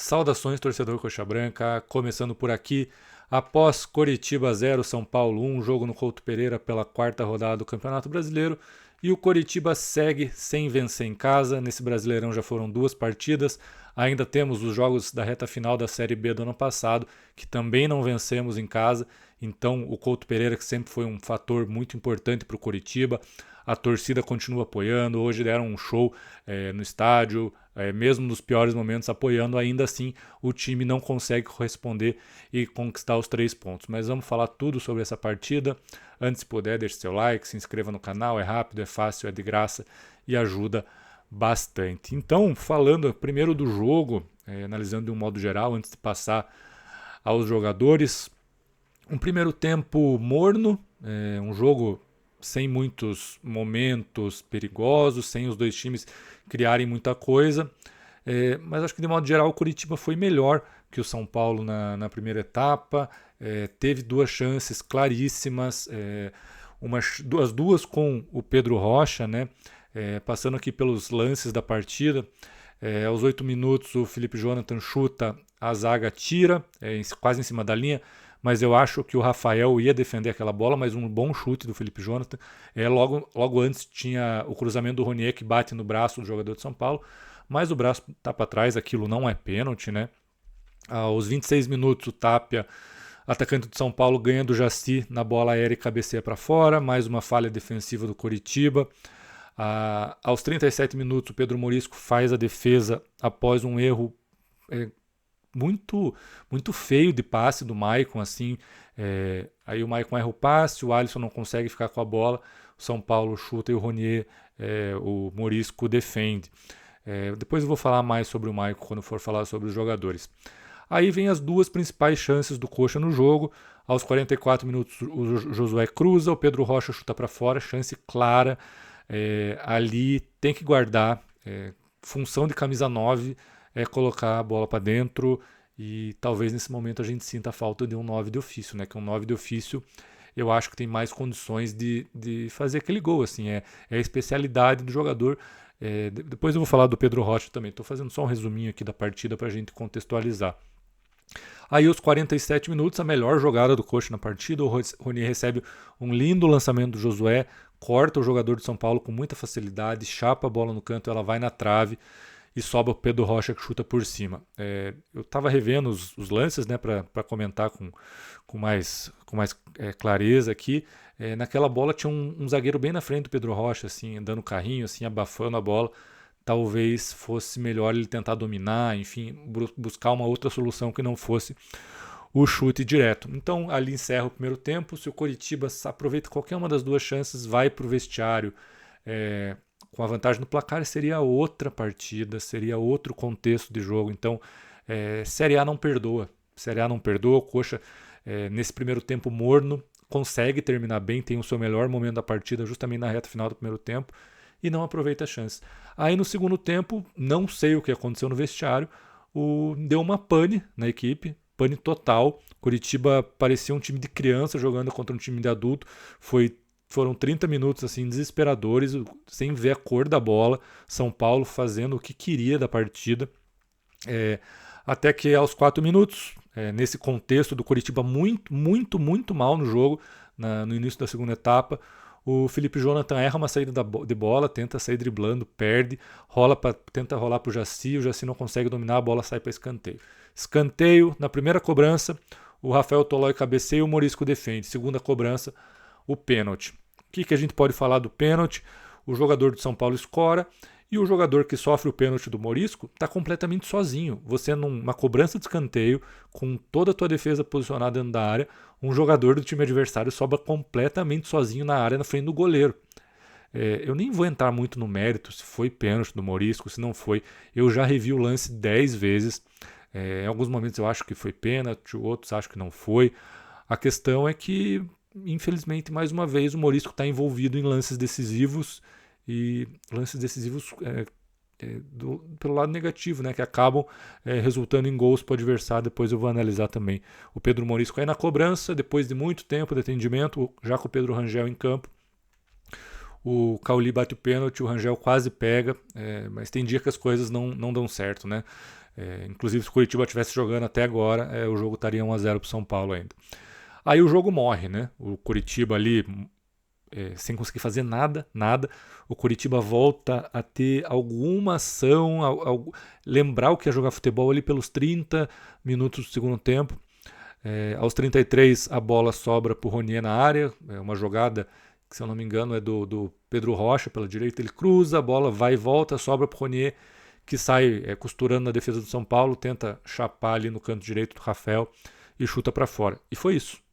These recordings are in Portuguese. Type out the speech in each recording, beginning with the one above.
Saudações, torcedor Coxa Branca, começando por aqui, após Coritiba 0, São Paulo 1, jogo no Couto Pereira pela quarta rodada do Campeonato Brasileiro, e o Coritiba segue sem vencer em casa. Nesse Brasileirão já foram 2 partidas, ainda temos os jogos da reta final da Série B do ano passado, que também não vencemos em casa, então o Couto Pereira, que sempre foi um fator muito importante para o Coritiba, a torcida continua apoiando, hoje deram um show no estádio, mesmo nos piores momentos apoiando, ainda assim o time não consegue corresponder e conquistar os 3 pontos. Mas vamos falar tudo sobre essa partida. Antes, se puder, deixe seu like, se inscreva no canal, é rápido, é fácil, é de graça e ajuda bastante. Então, falando primeiro do jogo, analisando de um modo geral, antes de passar aos jogadores, um primeiro tempo morno, um jogo sem muitos momentos perigosos, sem os dois times criarem muita coisa. Mas acho que de modo geral o Coritiba foi melhor que o São Paulo na primeira etapa. Teve 2 chances claríssimas, as duas com o Pedro Rocha, né? Passando aqui pelos lances da partida. Aos 8 minutos o Felipe Jonathan chuta, a zaga tira, quase em cima da linha, mas eu acho que o Rafael ia defender aquela bola, mas um bom chute do Felipe Jonathan. Logo antes tinha o cruzamento do Ronier que bate no braço do jogador de São Paulo, mas o braço tá para trás, aquilo não é pênalti, né? Aos 26 minutos o Tapia, atacante de São Paulo, ganha do Jaci na bola aérea e cabeceia para fora, mais uma falha defensiva do Coritiba. Aos 37 minutos o Pedro Morisco faz a defesa após um erro muito feio de passe do Maicon, assim. Aí o Maicon erra o passe, o Alisson não consegue ficar com a bola, o São Paulo chuta e o Ronier, o Morisco defende. Depois eu vou falar mais sobre o Maicon quando for falar sobre os jogadores. Aí vem as 2 principais chances do Coxa no jogo. Aos 44 minutos o Josué cruza, o Pedro Rocha chuta para fora, chance clara. Ali tem que guardar, função de camisa 9 é colocar a bola para dentro, e talvez nesse momento a gente sinta a falta de um 9 de ofício, né? Que um 9 de ofício eu acho que tem mais condições de fazer aquele gol, assim, é a especialidade do jogador. Depois eu vou falar do Pedro Rocha também, estou fazendo só um resuminho aqui da partida para a gente contextualizar. Aí aos 47 minutos, a melhor jogada do Coxa na partida, o Ronier recebe um lindo lançamento do Josué, corta o jogador de São Paulo com muita facilidade, chapa a bola no canto, ela vai na trave e sobra o Pedro Rocha que chuta por cima. Eu estava revendo os lances, né, para comentar com mais clareza aqui. Naquela bola tinha um zagueiro bem na frente do Pedro Rocha, assim, dando carrinho, assim, abafando a bola. Talvez fosse melhor ele tentar dominar, enfim, buscar uma outra solução que não fosse o chute direto. Então ali encerra o primeiro tempo. Se o Coritiba aproveita qualquer uma das 2 chances, vai para o vestiário com a vantagem no placar, seria outra partida, seria outro contexto de jogo. Então Série A não perdoa. Série A não perdoa. O Coxa, nesse primeiro tempo morno, consegue terminar bem, tem o seu melhor momento da partida justamente na reta final do primeiro tempo, e não aproveita a chance. Aí no segundo tempo, não sei o que aconteceu no vestiário, deu uma pane na equipe, pane total. Curitiba parecia um time de criança jogando contra um time de adulto. Foram 30 minutos assim desesperadores, sem ver a cor da bola. São Paulo fazendo o que queria da partida. Até que aos 4 minutos, nesse contexto do Coritiba muito mal no jogo, no início da segunda etapa, o Felipe Jonathan erra uma saída de bola, tenta sair driblando, perde, tenta rolar para o Jaci não consegue dominar, a bola sai para escanteio. Escanteio, na primeira cobrança, o Rafael Tolói cabeceia e o Morisco defende. Segunda cobrança, o pênalti. O que a gente pode falar do pênalti? O jogador do São Paulo escora, e o jogador que sofre o pênalti do Morisco está completamente sozinho. Você, numa cobrança de escanteio, com toda a tua defesa posicionada dentro da área, um jogador do time adversário sobra completamente sozinho na área, na frente do goleiro. Eu nem vou entrar muito no mérito se foi pênalti do Morisco, se não foi. Eu já revi o lance 10 vezes. Em alguns momentos eu acho que foi pênalti, outros acho que não foi. A questão é que, infelizmente, mais uma vez, o Morisco está envolvido em lances decisivos, e lances decisivos pelo lado negativo, né, que acabam resultando em gols para o adversário. Depois eu vou analisar também. O Pedro Morisco aí na cobrança, depois de muito tempo de atendimento, já com o Pedro Rangel em campo. O Cauli bate o pênalti, o Rangel quase pega, mas tem dia que as coisas não dão certo, né? Inclusive, se o Curitiba estivesse jogando até agora, o jogo estaria 1-0 para o São Paulo ainda. Aí o jogo morre, né? O Curitiba ali, sem conseguir fazer nada. O Curitiba volta a ter alguma ação, lembrar o que é jogar futebol ali pelos 30 minutos do segundo tempo. Aos 33, a bola sobra para o Ronier na área. É uma jogada que, se eu não me engano, é do Pedro Rocha pela direita. Ele cruza, a bola vai e volta, sobra para o Ronier, que sai costurando na defesa do São Paulo, tenta chapar ali no canto direito do Rafael e chuta para fora. E foi isso.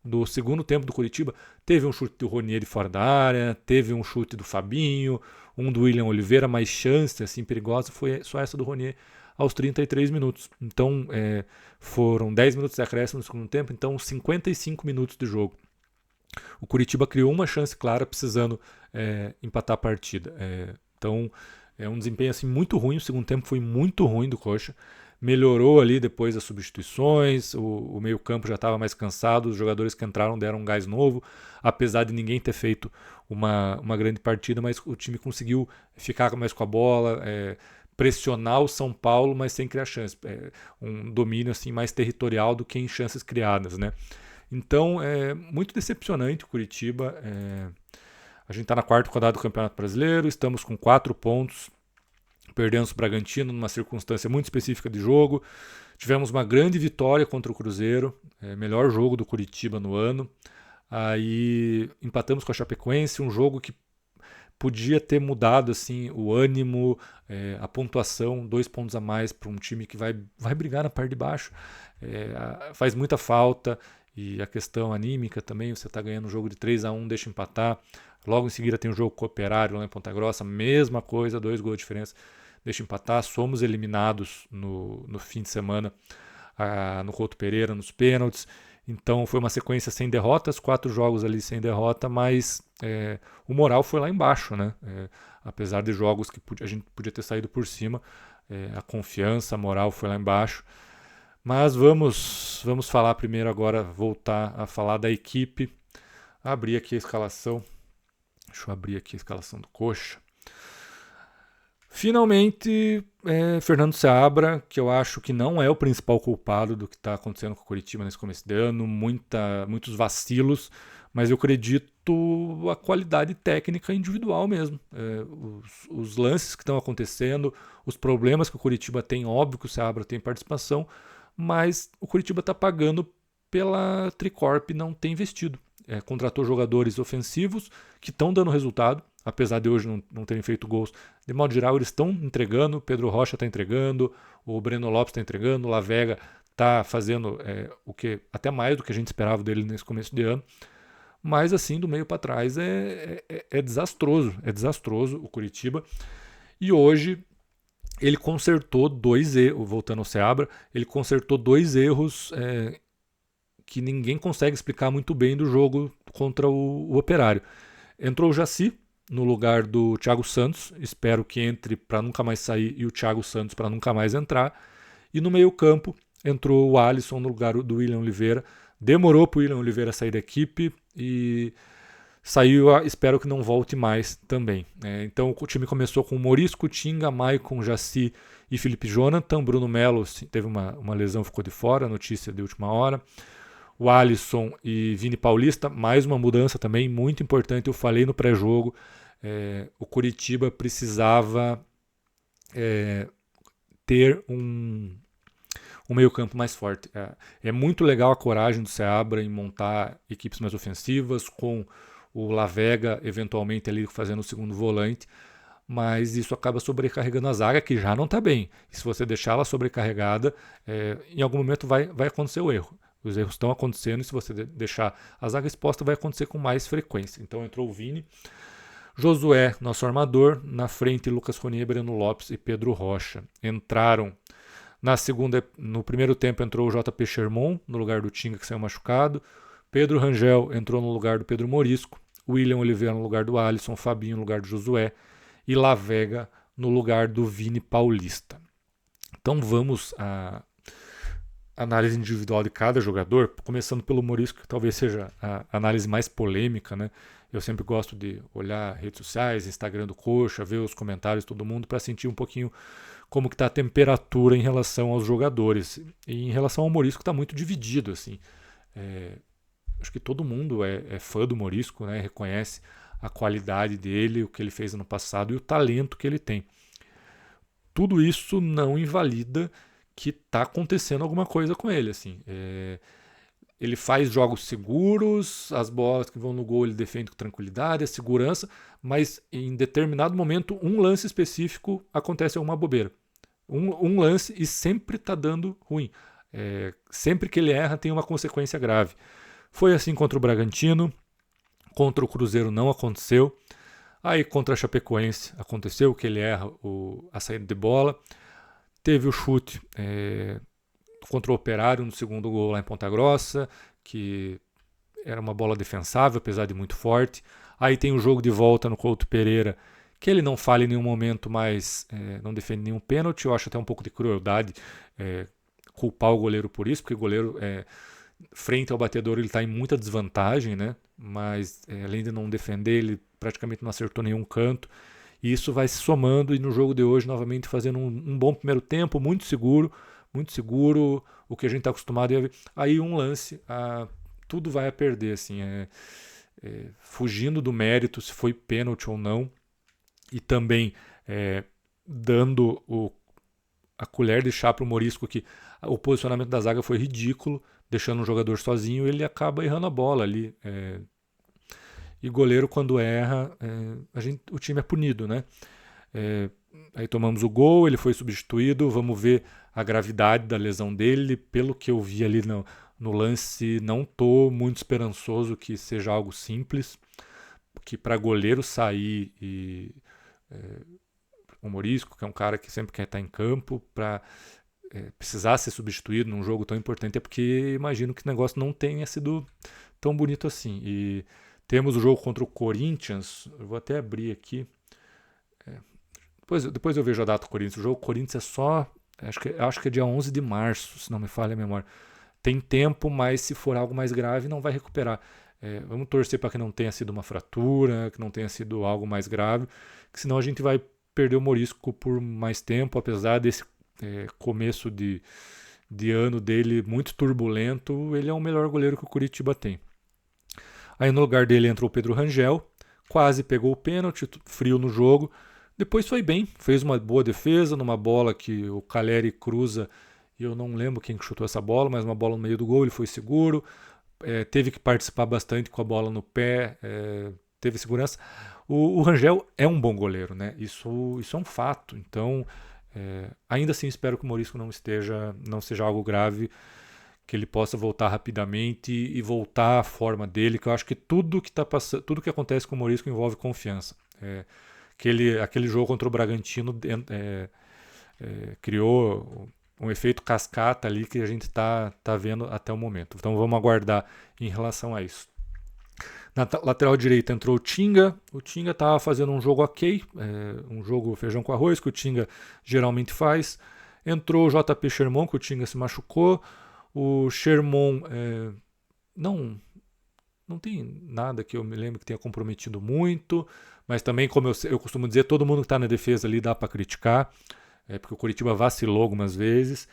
Do segundo tempo do Curitiba, teve um chute do Ronier de fora da área, teve um chute do Fabinho, um do William Oliveira, mas chance assim perigosa foi só essa do Ronier aos 33 minutos. Então foram 10 minutos de acréscimo no segundo tempo, então 55 minutos de jogo. O Curitiba criou uma chance clara, precisando empatar a partida. Então é um desempenho assim, muito ruim, o segundo tempo foi muito ruim do Coxa. Melhorou ali depois das substituições, o meio-campo já estava mais cansado, os jogadores que entraram deram um gás novo, apesar de ninguém ter feito uma grande partida, mas o time conseguiu ficar mais com a bola, pressionar o São Paulo, mas sem criar chances. Um domínio assim, mais territorial do que em chances criadas, né? Então é muito decepcionante o Curitiba. A gente está na quarta rodada do Campeonato Brasileiro, estamos com 4 pontos. Perdemos o Bragantino numa circunstância muito específica de jogo. Tivemos uma grande vitória contra o Cruzeiro, melhor jogo do Curitiba no ano. Aí empatamos com a Chapecoense, um jogo que podia ter mudado assim, o ânimo, a pontuação, 2 pontos a mais para um time que vai brigar na parte de baixo. Faz muita falta. E a questão anímica também, você está ganhando um jogo de 3-1, deixa empatar. Logo em seguida tem um jogo com o Operário lá em Ponta Grossa, mesma coisa, 2 gols de diferença, deixa empatar. Somos eliminados no fim de semana no Couto Pereira, nos pênaltis. Então foi uma sequência sem derrotas, 4 jogos ali sem derrota, mas o moral foi lá embaixo, né? Apesar de jogos que a gente podia ter saído por cima, a confiança, a moral foi lá embaixo. Mas vamos falar primeiro agora, voltar a falar da equipe. Abrir aqui a escalação. Deixa eu abrir aqui a escalação do Coxa. Finalmente, Fernando Seabra, que eu acho que não é o principal culpado do que está acontecendo com o Curitiba nesse começo de ano, muitos vacilos, mas eu acredito a qualidade técnica individual mesmo. Os lances que estão acontecendo, os problemas que o Curitiba tem, óbvio que o Seabra tem participação, mas o Curitiba está pagando pela Tricorp não ter investido. Contratou jogadores ofensivos que estão dando resultado, apesar de hoje não terem feito gols. De modo geral, eles estão entregando, Pedro Rocha está entregando, o Breno Lopes está entregando, o Lavega está fazendo o que até mais do que a gente esperava dele nesse começo de ano. Mas assim, do meio para trás é desastroso o Curitiba. E hoje ele consertou 2 erros, voltando ao Seabra, ele consertou 2 erros que ninguém consegue explicar muito bem do jogo contra o Operário. Entrou o Jaci no lugar do Thiago Santos, espero que entre para nunca mais sair, e o Thiago Santos para nunca mais entrar. E no meio campo entrou o Alisson no lugar do William Oliveira. Demorou para o William Oliveira sair da equipe e saiu, espero que não volte mais também. Então o time começou com Morisco, Tinga, Maicon, Jaci e Felipe Jonathan. Bruno Melo teve uma lesão, ficou de fora, notícia de última hora. O Alisson e Vini Paulista, mais uma mudança também muito importante. Eu falei no pré-jogo, o Curitiba precisava ter um meio-campo mais forte. É muito legal a coragem do Seabra em montar equipes mais ofensivas, com o Lavega eventualmente ali fazendo o segundo volante, mas isso acaba sobrecarregando a zaga, que já não está bem. E se você deixar ela sobrecarregada, em algum momento vai acontecer o erro. Os erros estão acontecendo e se você deixar a zaga exposta, vai acontecer com mais frequência. Então entrou o Vini, Josué, nosso armador, na frente Lucas Ronier, Breno Lopes e Pedro Rocha. Entraram no primeiro tempo entrou o JP Sherman no lugar do Tinga, que saiu machucado. Pedro Rangel entrou no lugar do Pedro Morisco, William Oliveira no lugar do Alisson, Fabinho no lugar do Josué e Lavega no lugar do Vini Paulista. Então vamos à análise individual de cada jogador, começando pelo Morisco, que talvez seja a análise mais polêmica, né? Eu sempre gosto de olhar redes sociais, Instagram do Coxa, ver os comentários de todo mundo para sentir um pouquinho como que está a temperatura em relação aos jogadores. E em relação ao Morisco está muito dividido, assim. Acho que todo mundo é fã do Morisco, né? Reconhece a qualidade dele, o que ele fez ano passado e o talento que ele tem. Tudo isso não invalida que está acontecendo alguma coisa com ele, assim. Ele faz jogos seguros, as bolas que vão no gol ele defende com tranquilidade, a segurança, mas em determinado momento, um lance específico acontece alguma bobeira. Um lance e sempre está dando ruim. Sempre que ele erra tem uma consequência grave. Foi assim contra o Bragantino, contra o Cruzeiro não aconteceu. Aí contra a Chapecoense aconteceu que ele erra a saída de bola. Teve o chute contra o Operário no segundo gol lá em Ponta Grossa, que era uma bola defensável, apesar de muito forte. Aí tem o jogo de volta no Couto Pereira, que ele não falha em nenhum momento, mas não defende nenhum pênalti. Eu acho até um pouco de crueldade culpar o goleiro por isso, porque o goleiro, frente ao batedor, ele está em muita desvantagem, né? Mas além de não defender, ele praticamente não acertou nenhum canto. E isso vai se somando e no jogo de hoje, novamente, fazendo um bom primeiro tempo, muito seguro, o que a gente está acostumado a ver. Aí um lance, tudo vai a perder, assim, fugindo do mérito, se foi pênalti ou não, e também dando a colher de chá para o Morisco, que o posicionamento da zaga foi ridículo, deixando um jogador sozinho, ele acaba errando a bola ali. E goleiro, quando erra, o time é punido, né? Aí tomamos o gol, ele foi substituído, vamos ver a gravidade da lesão dele. Pelo que eu vi ali no lance, não estou muito esperançoso que seja algo simples, que para goleiro sair e o Morisco, que é um cara que sempre quer estar em campo, para precisar ser substituído num jogo tão importante, é porque imagino que o negócio não tenha sido tão bonito assim. E temos o jogo contra o Corinthians, eu vou até abrir aqui. Depois eu vejo a data do Corinthians. O jogo do Corinthians é só, acho que é dia 11 de março, se não me falha a memória. Tem tempo, mas se for algo mais grave, não vai recuperar. Vamos torcer para que não tenha sido uma fratura, que não tenha sido algo mais grave, que senão a gente vai perder o Morisco por mais tempo, apesar desse começo de ano dele muito turbulento. Ele é o melhor goleiro que o Curitiba tem. Aí no lugar dele entrou o Pedro Rangel, quase pegou o pênalti, frio no jogo. Depois foi bem, fez uma boa defesa numa bola que o Caleri cruza, e eu não lembro quem chutou essa bola, mas uma bola no meio do gol, ele foi seguro, teve que participar bastante com a bola no pé, teve segurança. O Rangel é um bom goleiro, né? Isso é um fato. Então, ainda assim espero que o Morisco não seja algo grave, que ele possa voltar rapidamente e voltar à forma dele, que eu acho que tudo que acontece com o Morisco envolve confiança. Aquele jogo contra o Bragantino criou um efeito cascata ali que a gente tá vendo até o momento. Então vamos aguardar em relação a isso. Na lateral direita entrou o Tinga. O Tinga estava fazendo um jogo ok, um jogo feijão com arroz, que o Tinga geralmente faz. Entrou o JP Sherman, que o Tinga se machucou. O Sherman não tem nada que eu me lembro que tenha comprometido muito, mas também, como eu costumo dizer, todo mundo que está na defesa ali dá para criticar, porque o Curitiba vacilou algumas vezes,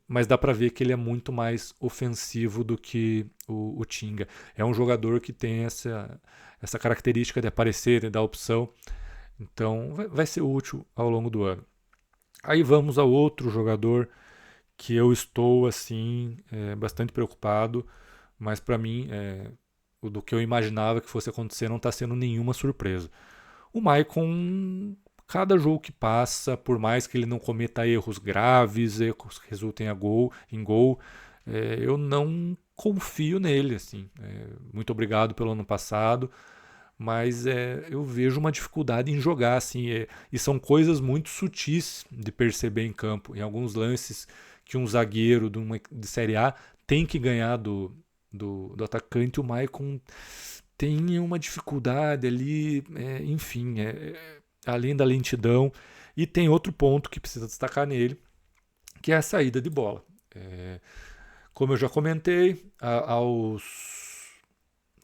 mas dá para ver que ele é muito mais ofensivo do que o Tinga. É um jogador que tem essa característica de aparecer, de dar opção, então vai ser útil ao longo do ano. Aí vamos ao outro jogador que eu estou assim bastante preocupado, mas para mim, do que eu imaginava que fosse acontecer, não está sendo nenhuma surpresa. O Maicon, cada jogo que passa, por mais que ele não cometa erros graves, erros que resultem em gol, eu não confio nele. Assim. Muito obrigado pelo ano passado, mas eu vejo uma dificuldade em jogar. Assim, e são coisas muito sutis de perceber em campo. Em alguns lances que um zagueiro de Série A tem que ganhar do atacante, o Maicon tem uma dificuldade ali, enfim, além da lentidão. E tem outro ponto que precisa destacar nele, que é a saída de bola. Como eu já comentei, aos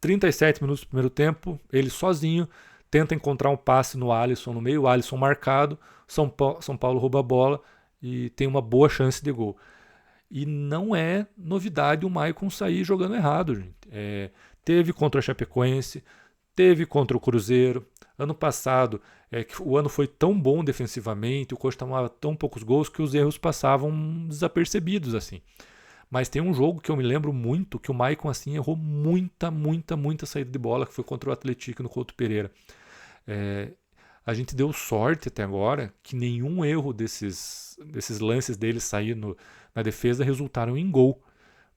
37 minutos do primeiro tempo, ele sozinho tenta encontrar um passe no Alisson no meio, o Alisson marcado, São Paulo rouba a bola e tem uma boa chance de gol. E não é novidade o Maicon sair jogando errado, gente. Teve contra a Chapecoense, teve contra o Cruzeiro. Ano passado, que o ano foi tão bom defensivamente, o Coxa tomava tão poucos gols que os erros passavam desapercebidos, assim. Mas tem um jogo que eu me lembro muito que o Maicon assim errou muita saída de bola, que foi contra o Atlético no Couto Pereira. A gente deu sorte até agora que nenhum erro desses lances dele sair na defesa resultaram em gol,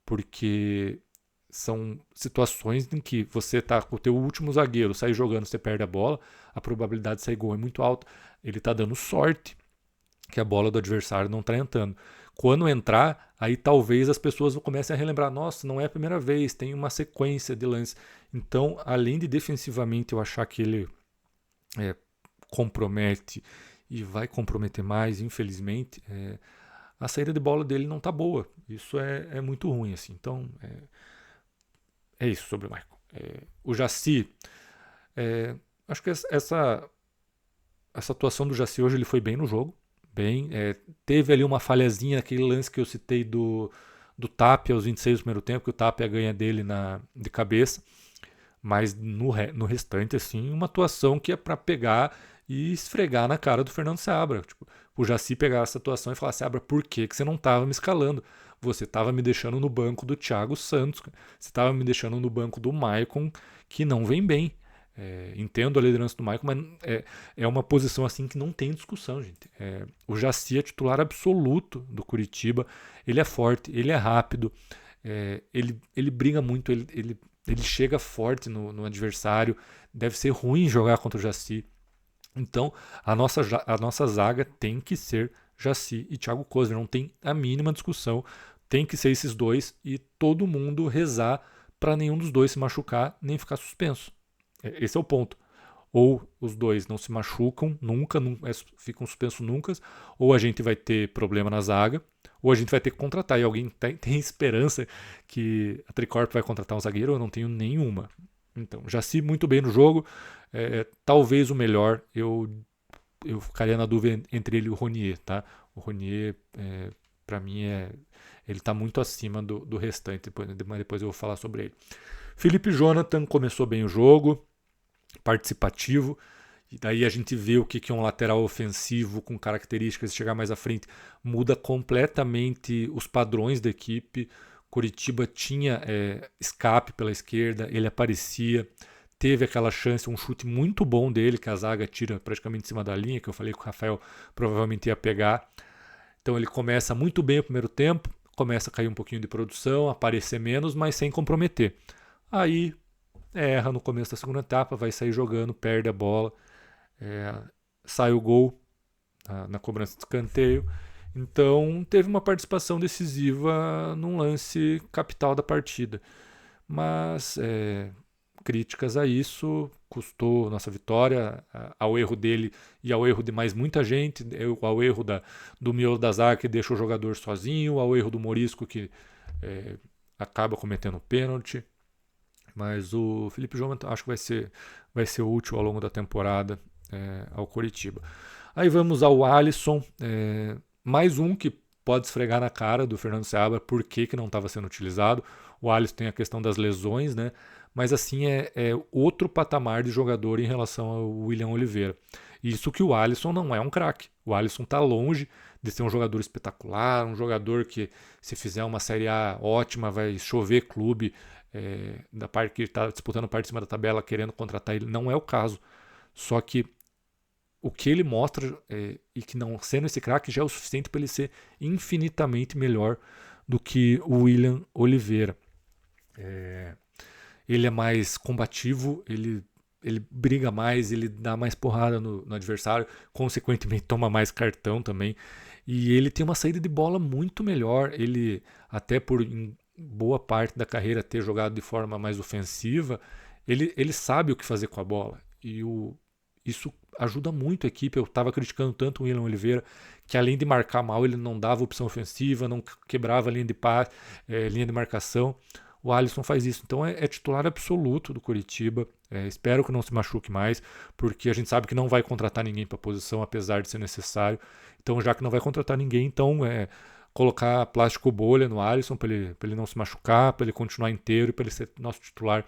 porque são situações em que você tá com o teu último zagueiro, sai jogando, você perde a bola, a probabilidade de sair gol é muito alta. Ele tá dando sorte que a bola do adversário não tá entrando. Quando entrar, aí talvez as pessoas comecem a relembrar, nossa, não é a primeira vez, tem uma sequência de lances. Então, além de defensivamente eu achar que ele compromete e vai comprometer mais, infelizmente, a saída de bola dele não tá boa. Isso é muito ruim, assim. Então, é isso sobre o Maicon. O Jaci, acho que essa atuação do Jaci hoje, ele foi bem no jogo. Bem, teve ali uma falhazinha, aquele lance que eu citei do Tapia aos 26 do primeiro tempo, que o Tapia ganha dele de cabeça. Mas no restante, assim, uma atuação que é para pegar e esfregar na cara do Fernando Seabra. Tipo, o Jaci pegar essa atuação e falar, Seabra, por que você não estava me escalando? Você estava me deixando no banco do Thiago Santos, você estava me deixando no banco do Maicon, que não vem bem. Entendo a liderança do Maicon, mas é uma posição assim que não tem discussão, gente. O Jaci é titular absoluto do Curitiba, ele é forte, ele é rápido, ele briga muito, ele chega forte no adversário, deve ser ruim jogar contra o Jaci. Então, a nossa zaga tem que ser Jaci e Thiago Kozler, não tem a mínima discussão, tem que ser esses dois e todo mundo rezar para nenhum dos dois se machucar nem ficar suspenso. Esse é o ponto. Ou os dois não se machucam nunca, ficam suspensos nunca, ou a gente vai ter problema na zaga, ou a gente vai ter que contratar. E alguém tem esperança que a Tricorp vai contratar um zagueiro? Eu não tenho nenhuma. Então, Jaci muito bem no jogo, talvez o melhor. Eu ficaria na dúvida entre ele e o Ronier, tá? O Ronier, para mim, ele está muito acima do restante, mas depois eu vou falar sobre ele. Felipe Jonathan começou bem o jogo, participativo, e daí a gente vê o que é um lateral ofensivo com características de chegar mais à frente, muda completamente os padrões da equipe. Curitiba tinha escape pela esquerda, ele aparecia, teve aquela chance, um chute muito bom dele, que a zaga tira praticamente em cima da linha, que eu falei que o Rafael provavelmente ia pegar. Então ele começa muito bem o primeiro tempo, começa a cair um pouquinho de produção, aparecer menos, mas sem comprometer. Aí erra no começo da segunda etapa, vai sair jogando, perde a bola, sai o gol na cobrança de escanteio. Então teve uma participação decisiva num lance capital da partida. Mas críticas a isso, custou nossa vitória, ao erro dele e ao erro de mais muita gente, ao erro do miolo da zaga que deixa o jogador sozinho, ao erro do Morisco que acaba cometendo pênalti. Mas o Felipe João acho que vai ser útil ao longo da temporada ao Coritiba. Aí vamos ao Alisson, mais um que pode esfregar na cara do Fernando Seabra por que não estava sendo utilizado. O Alisson tem a questão das lesões, né? Mas assim é outro patamar de jogador em relação ao William Oliveira. Isso que o Alisson não é um craque. O Alisson está longe de ser um jogador espetacular, um jogador que se fizer uma Série A ótima vai chover clube da parte que está disputando a parte de cima da tabela querendo contratar ele. Não é o caso. Só que o que ele mostra e que não sendo esse craque já é o suficiente para ele ser infinitamente melhor do que o William Oliveira. Ele é mais combativo, ele briga mais, ele dá mais porrada no adversário, consequentemente toma mais cartão também. E ele tem uma saída de bola muito melhor. Ele, até por em boa parte da carreira ter jogado de forma mais ofensiva, ele sabe o que fazer com a bola. E isso ajuda muito a equipe. Eu estava criticando tanto o William Oliveira, que além de marcar mal, ele não dava opção ofensiva, não quebrava a linha de passe, linha de marcação. O Alisson faz isso. Então é titular absoluto do Coritiba. Espero que não se machuque mais, porque a gente sabe que não vai contratar ninguém para a posição, apesar de ser necessário. Então, já que não vai contratar ninguém, então colocar plástico bolha no Alisson para ele não se machucar, para ele continuar inteiro e para ele ser nosso titular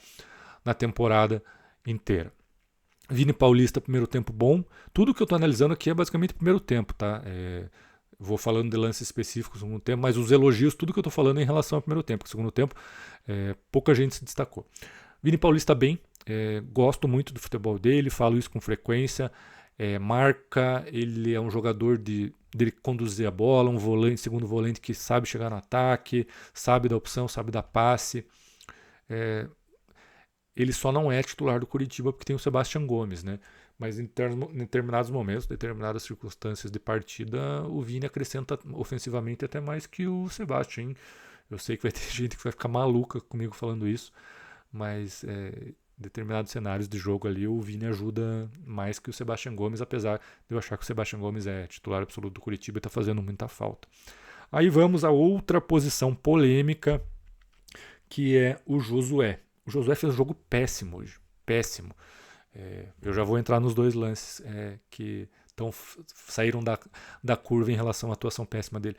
na temporada inteira. Vini Paulista, primeiro tempo bom. Tudo que eu estou analisando aqui é basicamente primeiro tempo, tá? Vou falando de lances específicos no segundo tempo, mas os elogios, tudo que eu estou falando é em relação ao primeiro tempo. No segundo tempo, pouca gente se destacou. Vini Paulista bem, gosto muito do futebol dele, falo isso com frequência. Marca, ele é um jogador de conduzir a bola, um volante, segundo volante que sabe chegar no ataque, sabe da opção, sabe dar passe. Ele só não é titular do Coritiba porque tem o Sebastião Gomes, né? Mas em determinados momentos, determinadas circunstâncias de partida, o Vini acrescenta ofensivamente até mais que o Sebastião. Eu sei que vai ter gente que vai ficar maluca comigo falando isso, mas determinados cenários de jogo ali, o Vini ajuda mais que o Sebastião Gomes, apesar de eu achar que o Sebastião Gomes é titular absoluto do Coritiba e está fazendo muita falta. Aí vamos a outra posição polêmica, que é o Josué. O Josué fez um jogo péssimo hoje. Péssimo. Eu já vou entrar nos dois lances que saíram da curva em relação à atuação péssima dele.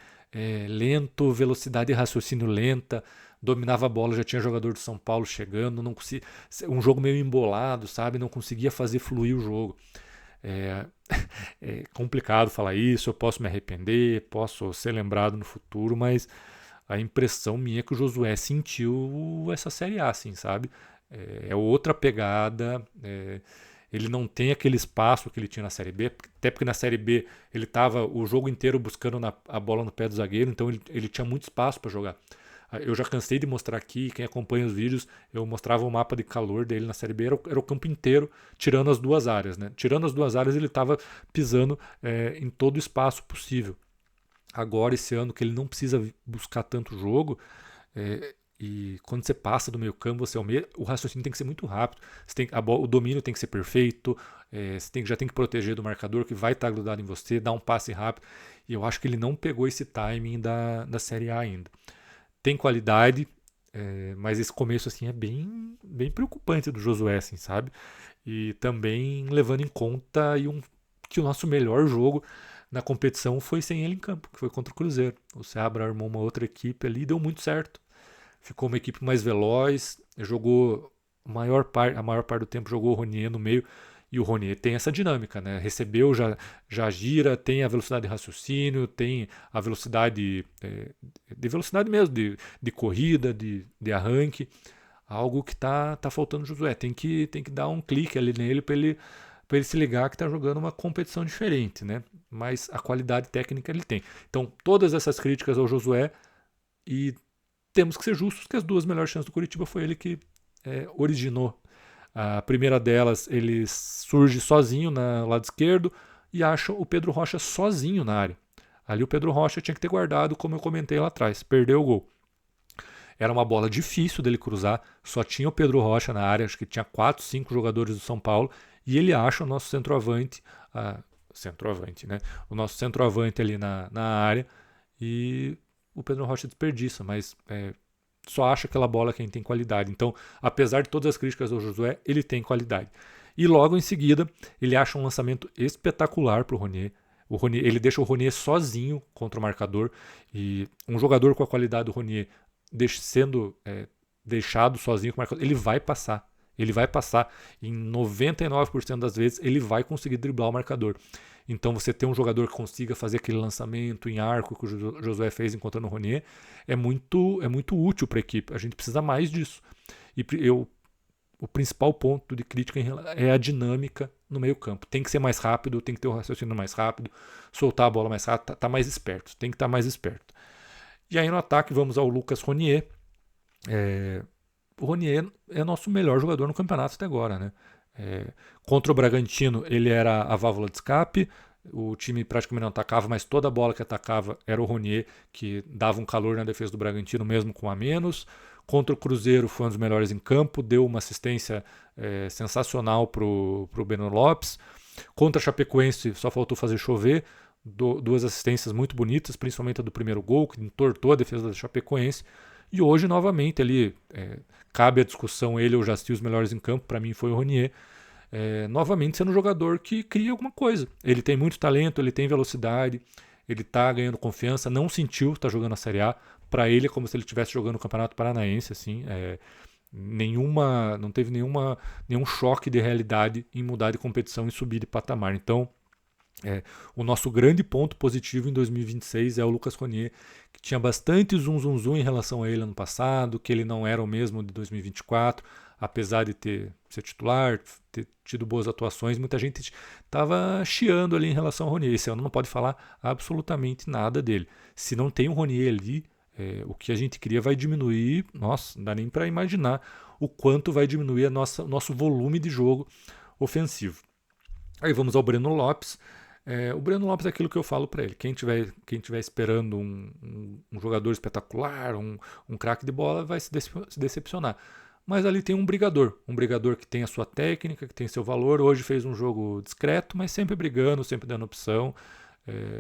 Lento, velocidade de raciocínio lenta, dominava a bola, já tinha jogador do São Paulo chegando, não conseguia, um jogo meio embolado, sabe? Não conseguia fazer fluir o jogo. É complicado falar isso, eu posso me arrepender, posso ser lembrado no futuro, mas a impressão minha é que o Josué sentiu essa Série A, assim, sabe? É outra pegada, ele não tem aquele espaço que ele tinha na Série B, até porque na Série B ele estava o jogo inteiro buscando a bola no pé do zagueiro, então ele tinha muito espaço para jogar. Eu já cansei de mostrar aqui, quem acompanha os vídeos, eu mostrava o mapa de calor dele na Série B, era o campo inteiro, tirando as duas áreas, né? Tirando as duas áreas, ele estava pisando em todo o espaço possível. Agora, esse ano, que ele não precisa buscar tanto jogo, e quando você passa do meio campo, o raciocínio tem que ser muito rápido. O domínio tem que ser perfeito, você já tem que proteger do marcador que vai estar grudado em você, dar um passe rápido. E eu acho que ele não pegou esse timing da Série A ainda. Tem qualidade, mas esse começo assim é bem, bem preocupante do Josué, assim, sabe? E também levando em conta que o nosso melhor jogo na competição foi sem ele em campo, que foi contra o Cruzeiro. O Seabra armou uma outra equipe ali e deu muito certo. Ficou uma equipe mais veloz, jogou a maior parte do tempo jogou o Ronier no meio, e o Ronier tem essa dinâmica, né? Recebeu, já gira, tem a velocidade de raciocínio, tem a velocidade de velocidade mesmo, de corrida, de arranque, algo que tá faltando no Josué. Tem que dar um clique ali nele para ele se ligar que está jogando uma competição diferente, né? Mas a qualidade técnica ele tem. Então, todas essas críticas ao Josué, e temos que ser justos que as duas melhores chances do Coritiba foi ele que originou. A primeira delas, ele surge sozinho no lado esquerdo e acha o Pedro Rocha sozinho na área. Ali o Pedro Rocha tinha que ter guardado, como eu comentei lá atrás, perdeu o gol. Era uma bola difícil dele cruzar, só tinha o Pedro Rocha na área, acho que tinha 4, 5 jogadores do São Paulo, e ele acha o nosso centroavante, né? O nosso centroavante ali na área, e o Pedro Rocha desperdiça, mas só acha aquela bola quem tem qualidade. Então, apesar de todas as críticas ao Josué, ele tem qualidade. E logo em seguida, ele acha um lançamento espetacular para o Ronier. Ele deixa o Ronier sozinho contra o marcador, e um jogador com a qualidade do Ronier sendo deixado sozinho com o marcador, ele vai passar. Ele vai passar. Em 99% das vezes, ele vai conseguir driblar o marcador. Então, você ter um jogador que consiga fazer aquele lançamento em arco que o Josué fez encontrando o Ronier é muito útil para a equipe. A gente precisa mais disso. E o principal ponto de crítica é a dinâmica no meio campo. Tem que ser mais rápido, tem que ter um raciocínio mais rápido, soltar a bola mais rápido, tá mais esperto. Tem que estar mais esperto. E aí no ataque vamos ao Lucas Ronier. O Ronier é nosso melhor jogador no campeonato até agora, né? Contra o Bragantino ele era a válvula de escape, o time praticamente não atacava, mas toda a bola que atacava era o Ronier, que dava um calor na defesa do Bragantino mesmo com a menos. Contra o Cruzeiro foi um dos melhores em campo, deu uma assistência sensacional pro Breno Lopes. Contra a Chapecoense só faltou fazer chover, duas assistências muito bonitas, principalmente a do primeiro gol, que entortou a defesa da Chapecoense. E hoje, novamente, ali cabe a discussão ele ou Jasty os melhores em campo. Para mim foi o Ronier. Novamente sendo um jogador que cria alguma coisa. Ele tem muito talento, ele tem velocidade, ele está ganhando confiança, não sentiu estar jogando a Série A. Para ele é como se ele estivesse jogando o Campeonato Paranaense, assim. Não teve nenhum choque de realidade em mudar de competição e subir de patamar. Então, o nosso grande ponto positivo em 2026 é o Lucas Ronier, que tinha bastante zum em relação a ele ano passado, que ele não era o mesmo de 2024, apesar de ser titular, ter tido boas atuações, muita gente estava chiando ali em relação ao Ronier. Esse ano não pode falar absolutamente nada dele. Se não tem um Ronier ali, o que a gente queria vai diminuir. Nossa, não dá nem para imaginar o quanto vai diminuir o nosso volume de jogo ofensivo. Aí vamos ao Breno Lopes. O Breno Lopes é aquilo que eu falo para ele. Quem tiver esperando um jogador espetacular, um craque de bola, vai se decepcionar. Mas ali tem um brigador que tem a sua técnica, que tem seu valor. Hoje fez um jogo discreto, mas sempre brigando, sempre dando opção.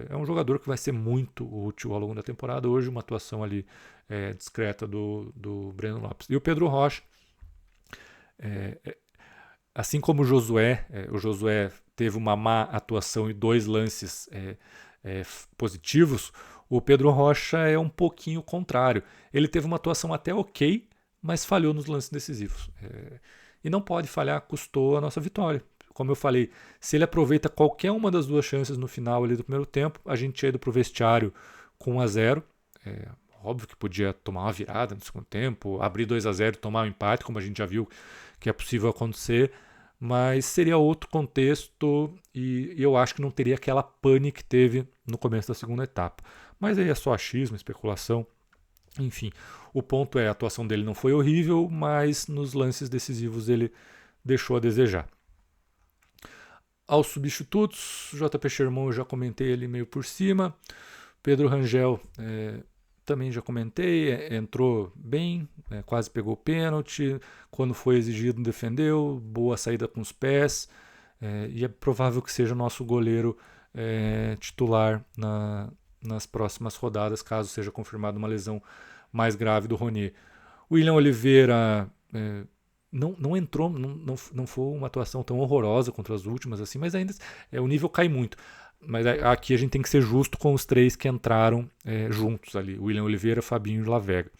É um jogador que vai ser muito útil ao longo da temporada. Hoje uma atuação ali discreta do Breno Lopes. E o Pedro Rocha, assim como o Josué teve uma má atuação e 2 lances positivos, o Pedro Rocha é um pouquinho contrário. Ele teve uma atuação até ok, mas falhou nos lances decisivos. E não pode falhar, custou a nossa vitória. Como eu falei, se ele aproveita qualquer uma das 2 chances no final ali do primeiro tempo, a gente tinha ido para o vestiário com 1-0. Óbvio que podia tomar uma virada no segundo tempo, abrir 2-0 e tomar um empate, como a gente já viu que é possível acontecer, mas seria outro contexto e eu acho que não teria aquela pane que teve no começo da segunda etapa. Mas aí é só achismo, especulação. Enfim, o ponto é, a atuação dele não foi horrível, mas nos lances decisivos ele deixou a desejar. Aos substitutos, JP Sherman eu já comentei ali meio por cima. Pedro Rangel também já comentei, entrou bem, quase pegou o pênalti, quando foi exigido defendeu, boa saída com os pés, e é provável que seja o nosso goleiro titular nas próximas rodadas, caso seja confirmada uma lesão mais grave do Ronier. O William Oliveira não entrou, não foi uma atuação tão horrorosa contra as últimas, assim, mas ainda o nível cai muito. Mas aqui a gente tem que ser justo com os 3 que entraram juntos ali, William Oliveira, Fabinho e Lavega.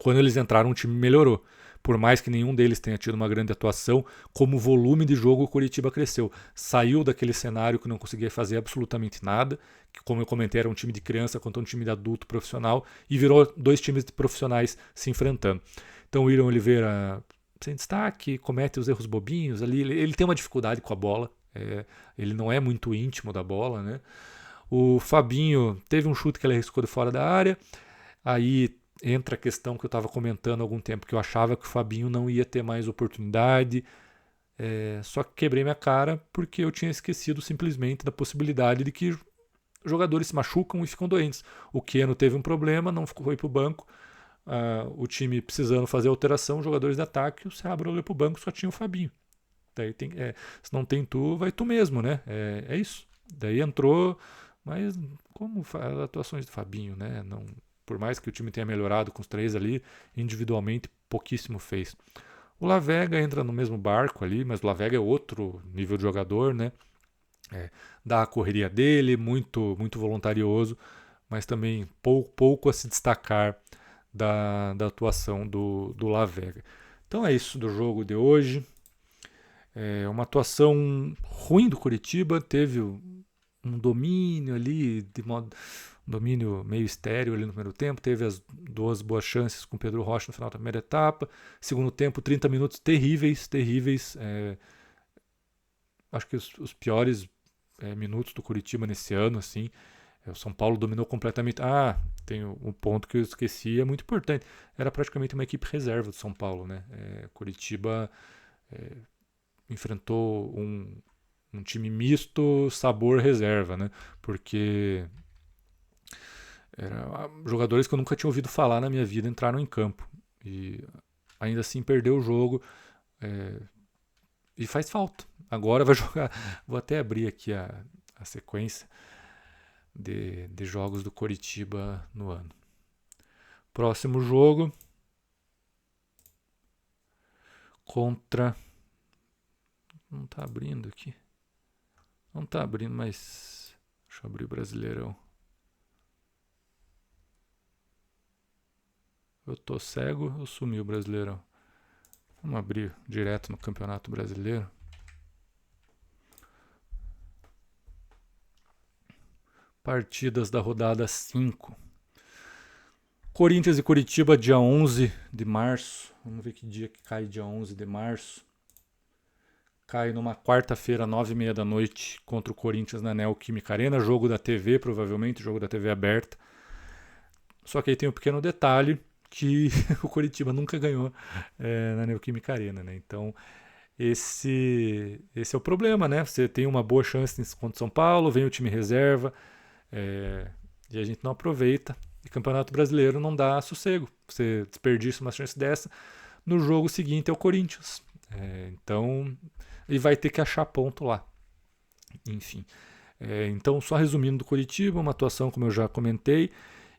Quando eles entraram, o time melhorou. Por mais que nenhum deles tenha tido uma grande atuação, como volume de jogo o Coritiba cresceu. Saiu daquele cenário que não conseguia fazer absolutamente nada, que como eu comentei era um time de criança contra um time de adulto profissional, e virou 2 times de profissionais se enfrentando. Então o William Oliveira, sem destaque, comete os erros bobinhos ali, ele tem uma dificuldade com a bola, ele não é muito íntimo da bola, né? O Fabinho teve um chute que ele arriscou de fora da área, aí entra a questão que eu estava comentando há algum tempo, que eu achava que o Fabinho não ia ter mais oportunidade, só que quebrei minha cara porque eu tinha esquecido simplesmente da possibilidade de que jogadores se machucam e ficam doentes. O Keno teve um problema, não foi para o banco, o time precisando fazer alteração, jogadores de ataque, o Seabra olhou para o banco, só tinha o Fabinho. Daí se não tem tu, vai tu mesmo, né? É isso. Daí entrou, mas como as atuações do Fabinho, né? Não, por mais que o time tenha melhorado com os 3 ali, individualmente pouquíssimo fez. O Lavega entra no mesmo barco ali, mas o Lavega é outro nível de jogador, né? Dá a correria dele, muito, muito voluntarioso, mas também pouco a se destacar da atuação do Lavega. Então é isso do jogo de hoje. Uma atuação ruim do Coritiba, teve um domínio ali, um domínio meio estéreo ali no primeiro tempo, teve as 2 boas chances com o Pedro Rocha no final da primeira etapa, segundo tempo 30 minutos terríveis, acho que os piores minutos do Coritiba nesse ano, assim. O São Paulo dominou completamente. Tem um ponto que eu esqueci, é muito importante, era praticamente uma equipe reserva do São Paulo, né? Coritiba enfrentou um time misto, sabor reserva, né? Porque jogadores que eu nunca tinha ouvido falar na minha vida entraram em campo e ainda assim perdeu o jogo, e faz falta. Agora vai jogar, vou até abrir aqui a sequência de jogos do Coritiba no ano. Próximo jogo contra... Não tá abrindo aqui. Não tá abrindo, mas... Deixa eu abrir o Brasileirão. Eu tô cego ou sumiu o Brasileirão? Vamos abrir direto no Campeonato Brasileiro. Partidas da rodada 5. Corinthians e Curitiba, dia 11 de março. Vamos ver que dia que cai dia 11 de março. Cai numa quarta-feira, 9h30 da noite, contra o Corinthians na Neoquímica Arena. Jogo da TV, provavelmente, jogo da TV aberta. Só que aí tem um pequeno detalhe, que o Curitiba nunca ganhou na Neoquímica Arena, né? Então, esse é o problema, né? Você tem uma boa chance contra o São Paulo, vem o time reserva, e a gente não aproveita. E Campeonato Brasileiro não dá sossego. Você desperdiça uma chance dessa. No jogo seguinte é o Corinthians. Então, ele vai ter que achar ponto lá. Enfim. Então, só resumindo do Curitiba, uma atuação como eu já comentei.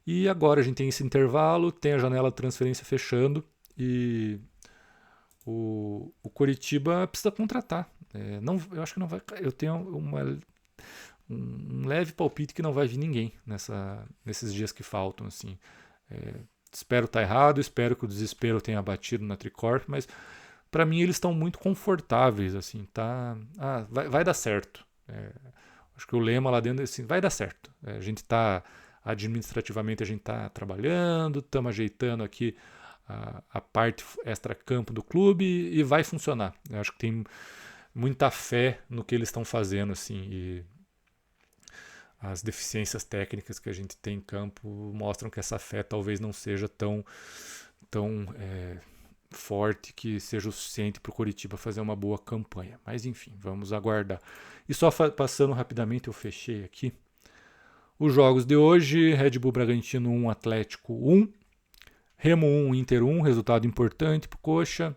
E agora a gente tem esse intervalo, tem a janela de transferência fechando e o Curitiba precisa contratar. Eu acho que não vai. Eu tenho um leve palpite que não vai vir ninguém nesses dias que faltam. Assim. Espero estar errado, espero que o desespero tenha batido na Tricorp, mas para mim eles estão muito confortáveis. Assim, tá? Vai dar certo. Acho que o lema lá dentro é assim: vai dar certo. A gente está. Administrativamente a gente está trabalhando, estamos ajeitando aqui a parte extra-campo do clube e vai funcionar. Eu acho que tem muita fé no que eles estão fazendo, assim, e as deficiências técnicas que a gente tem em campo mostram que essa fé talvez não seja tão forte que seja o suficiente para o Curitiba fazer uma boa campanha. Mas enfim, vamos aguardar. E só passando rapidamente, eu fechei aqui. Os jogos de hoje, Red Bull Bragantino 1, Atlético 1, Remo 1, Inter 1, resultado importante para o Coxa,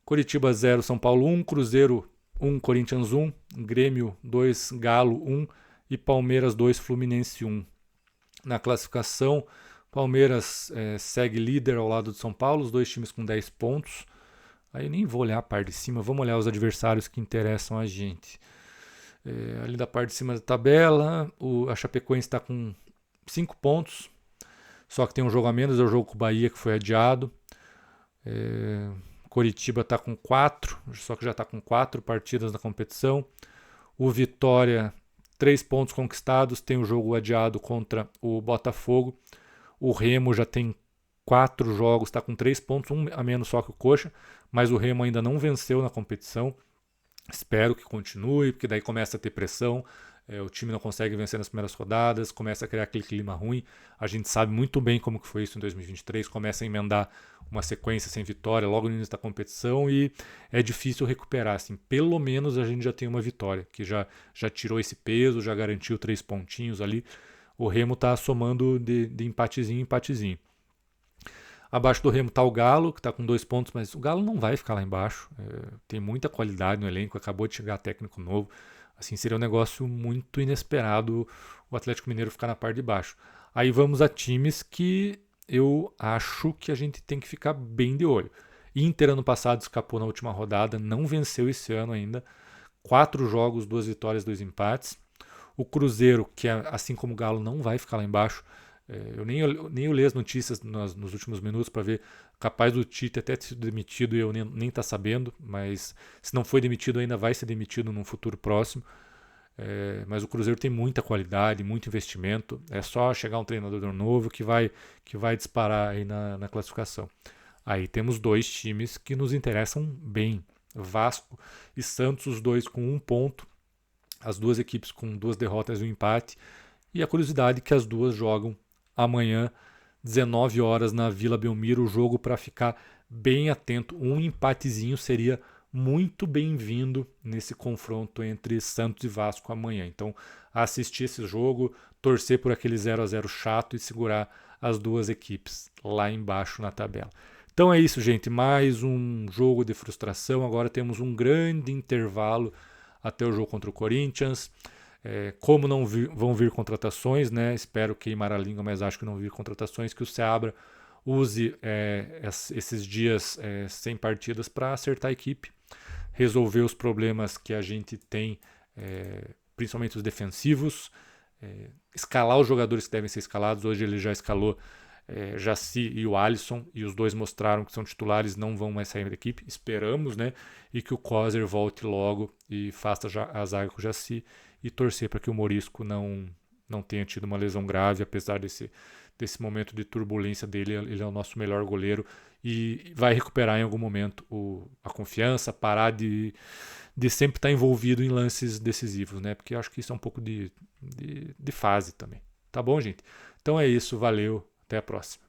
Curitiba 0, São Paulo 1, Cruzeiro 1, Corinthians 1, Grêmio 2, Galo 1 e Palmeiras 2, Fluminense 1. Na classificação, Palmeiras segue líder ao lado de São Paulo, os dois times com 10 pontos. Aí eu nem vou olhar a parte de cima, vamos olhar os adversários que interessam a gente. Ali da parte de cima da tabela, a Chapecoense está com 5 pontos, só que tem um jogo a menos, é o jogo com o Bahia que foi adiado. Coritiba está com 4, só que já está com 4 partidas na competição. O Vitória, 3 pontos conquistados, tem o jogo adiado contra o Botafogo. O Remo já tem 4 jogos, está com 3 pontos, um a menos só que o Coxa, mas o Remo ainda não venceu na competição. Espero que continue, porque daí começa a ter pressão, o time não consegue vencer nas primeiras rodadas, começa a criar aquele clima ruim. A gente sabe muito bem como que foi isso em 2023, começa a emendar uma sequência sem vitória logo no início da competição e é difícil recuperar. Assim, pelo menos a gente já tem uma vitória, que já tirou esse peso, já garantiu 3 pontinhos ali. O Remo está somando de empatezinho em empatezinho. Abaixo do Remo está o Galo, que está com 2 pontos, mas o Galo não vai ficar lá embaixo. Tem muita qualidade no elenco, acabou de chegar técnico novo. Assim, seria um negócio muito inesperado o Atlético Mineiro ficar na parte de baixo. Aí vamos a times que eu acho que a gente tem que ficar bem de olho. Inter ano passado escapou na última rodada, não venceu esse ano ainda. 4 jogos, 2 vitórias, 2 empates. O Cruzeiro, que assim como o Galo não vai ficar lá embaixo, eu nem li as notícias nos últimos minutos para ver, capaz do Tite até ter sido demitido e eu nem tá sabendo, mas se não foi demitido ainda vai ser demitido num futuro próximo. Mas o Cruzeiro tem muita qualidade, muito investimento, é só chegar um treinador novo que vai disparar aí na classificação. Aí temos 2 times que nos interessam bem, Vasco e Santos, os dois com 1 ponto, as 2 equipes com 2 derrotas e 1 empate, e a curiosidade é que as 2 jogam amanhã, 19 horas na Vila Belmiro, o jogo para ficar bem atento. Um empatezinho seria muito bem-vindo nesse confronto entre Santos e Vasco amanhã. Então, assistir esse jogo, torcer por aquele 0-0 chato e segurar as 2 equipes lá embaixo na tabela. Então é isso, gente. Mais um jogo de frustração. Agora temos um grande intervalo até o jogo contra o Corinthians. Como não vão vir contratações, né? Espero queimar a língua, mas acho que não vir contratações, que o Seabra use esses dias sem partidas para acertar a equipe, resolver os problemas que a gente tem, principalmente os defensivos, escalar os jogadores que devem ser escalados. Hoje ele já escalou Jaci e o Alisson, e os dois mostraram que são titulares, não vão mais sair da equipe, esperamos, né? E que o Coser volte logo e faça a zaga com o Jaci, e torcer para que o Morisco não tenha tido uma lesão grave, apesar desse momento de turbulência dele. Ele é o nosso melhor goleiro e vai recuperar em algum momento a confiança, parar de sempre estar envolvido em lances decisivos, né? Porque eu acho que isso é um pouco de fase também. Tá bom, gente? Então é isso, valeu, até a próxima.